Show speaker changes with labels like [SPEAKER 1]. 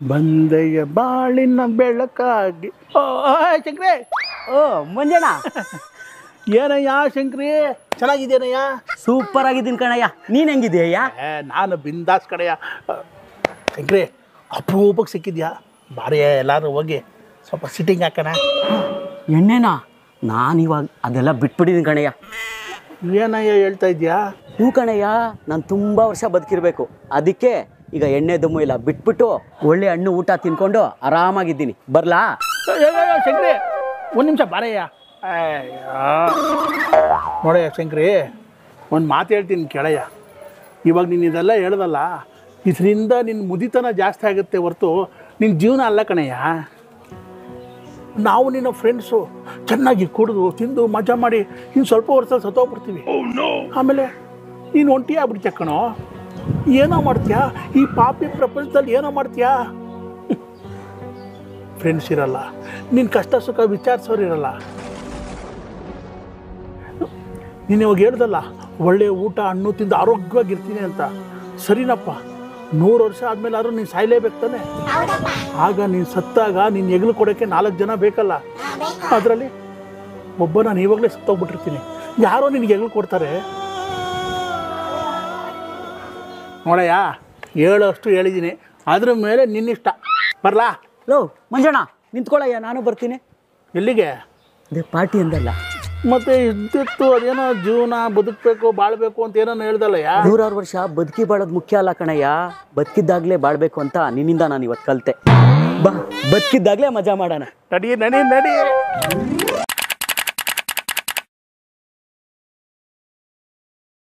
[SPEAKER 1] ಬಂದೆಯ ಬಾಳಿನ ಬೆಳಕಾಗಿ ಶಂಕ್ರಿ.
[SPEAKER 2] ಓ ಮಂಜಣ್ಣ,
[SPEAKER 1] ಏನಯ್ಯ ಶಂಕ್ರಿ, ಚೆನ್ನಾಗಿದ್ದೇನಯ್ಯ?
[SPEAKER 2] ಸೂಪರ್ ಆಗಿದ್ದೀನಿ ಕಣಯ್ಯ. ನೀನ್ ಹೆಂಗಿದೀಯಯ್ಯ?
[SPEAKER 1] ನಾನು ಬಿಂದಾಸ್ ಕಡೆಯ. ಶಂಕ್ರಿ, ಅಪರೂಪಕ್ಕೆ ಸಿಕ್ಕಿದ್ಯಾ? ಬಾರಿ ಎಲ್ಲಾರು ಹೋಗಿ ಸ್ವಲ್ಪ ಸಿಟ್ಟಿಂಗ್ ಹಾಕೋಣ.
[SPEAKER 2] ಎಣ್ಣೆನಾ? ನಾನು ಇವಾಗ ಅದೆಲ್ಲ ಬಿಟ್ಬಿಟ್ಟಿದ್ದೀನಿ ಕಣಯ್ಯ.
[SPEAKER 1] ಏನಯ್ಯ ಹೇಳ್ತಾ ಇದ್ಯಾ?
[SPEAKER 2] ಹ್ಞೂ ಕಣಯ್ಯ, ನಾನು ತುಂಬ ವರ್ಷ ಬದುಕಿರ್ಬೇಕು. ಅದಕ್ಕೆ ಈಗ ಎಣ್ಣೆ ದಮ್ಮು ಇಲ್ಲ, ಬಿಟ್ಬಿಟ್ಟು ಒಳ್ಳೆ ಹಣ್ಣು ಊಟ ತಿನ್ಕೊಂಡು ಆರಾಮಾಗಿದ್ದೀನಿ. ಬರ್ಲಾ?
[SPEAKER 1] ಶಂಕ್ರಿ, ಒಂದು ನಿಮಿಷ ಬಾರಯ್ಯ. ನೋಡಯ್ಯ ಶಂಕ್ರಿ, ಒಂದು ಮಾತು ಹೇಳ್ತೀನಿ ಕೇಳಯ್ಯ. ಇವಾಗ ನೀನು ಇದೆಲ್ಲ ಹೇಳ್ದಲ್ಲ, ಇದರಿಂದ ನಿನ್ನ ಮುದಿತನ ಜಾಸ್ತಿ ಆಗುತ್ತೆ ಹೊರತು ನಿನ್ನ ಜೀವನ ಅಲ್ಲ ಕಣಯ್ಯ. ನಾವು ನಿನ್ನ ಫ್ರೆಂಡ್ಸು ಚೆನ್ನಾಗಿ ಕುಡಿದು ತಿಂದು ಮಜಾ ಮಾಡಿ ಇನ್ನು ಸ್ವಲ್ಪ ವರ್ಷ ಸತ್ತೋಗ್ಬಿಡ್ತೀವಿ. ಆಮೇಲೆ ನೀನು ಒಂಟಿ ಆಗ್ಬಿಡ್ತೀಯ ಕಣೋ. ಏನೋ ಮಾಡ್ತೀಯಾ ಈ ಪಾಪಿ ಪ್ರಪಂಚದಲ್ಲಿ? ಏನೋ ಮಾಡ್ತೀಯಾ? ಫ್ರೆಂಡ್ಸ್ ಇರಲ್ಲ, ನಿನ್ನ ಕಷ್ಟ ಸುಖ ವಿಚಾರಿಸೋರು ಇರಲ್ಲ. ನೀನು ಇವಾಗ ಹೇಳ್ದಲ್ಲ, ಒಳ್ಳೆಯ ಊಟ ಹಣ್ಣು ತಿಂದು ಆರೋಗ್ಯವಾಗಿರ್ತೀನಿ ಅಂತ. ಸರಿನಪ್ಪ, 100 ವರ್ಷ ಆದಮೇಲಾದ್ರೂ ನೀನು ಸಾಯಲೇಬೇಕು ತಾನೆ. ಆಗ ನೀನು ಸತ್ತಾಗ ನೀನು ಹೆಗಲು ಕೊಡೋಕ್ಕೆ 4 ಜನ ಬೇಕಲ್ಲ. ಅದರಲ್ಲಿ ಒಬ್ಬ ನಾನು ಇವಾಗಲೇ ಸತ್ತೋಗ್ಬಿಟ್ಟಿರ್ತೀನಿ, ಯಾರೋ ನಿನಗೆ ಹೆಗಲು ಕೊಡ್ತಾರೆ? ನೋಡಯ್ಯ, ಹೇಳೋಷ್ಟು ಹೇಳಿದ್ದೀನಿ, ಅದ್ರ ಮೇಲೆ ನಿನ್ನಿಷ್ಟ. ಬರಲಾ?
[SPEAKER 2] ಲೋ ಮಂಜಣ್ಣ, ನಿಂತ್ಕೊಳ್ಳಯ್ಯ, ನಾನು ಬರ್ತೀನಿ.
[SPEAKER 1] ಎಲ್ಲಿಗೆ?
[SPEAKER 2] ಅದೇ ಪಾರ್ಟಿ ಅಂದಲ್ಲ.
[SPEAKER 1] ಮತ್ತೆ ಇದ್ದಿತ್ತು ಅದೇನೋ ಜೀವನ ಬದುಕಬೇಕು ಬಾಳ್ಬೇಕು ಅಂತ ಏನೋ ಹೇಳ್ದಲ್ಲಯ್ಯ.
[SPEAKER 2] 100 ವರ್ಷ ಬದುಕಿ ಬಾಳೋದು ಮುಖ್ಯ ಅಲ್ಲ ಕಣಯ್ಯ, ಬದುಕಿದ್ದಾಗಲೇ ಬಾಳ್ಬೇಕು ಅಂತ ನಿನ್ನಿಂದ ನಾನು ಇವತ್ತು ಕಲಿತೆ. ಬಾ, ಬದುಕಿದ್ದಾಗಲೇ ಮಜಾ ಮಾಡೋಣ.
[SPEAKER 1] ನಡಿ ನಡಿ ನಡಿ.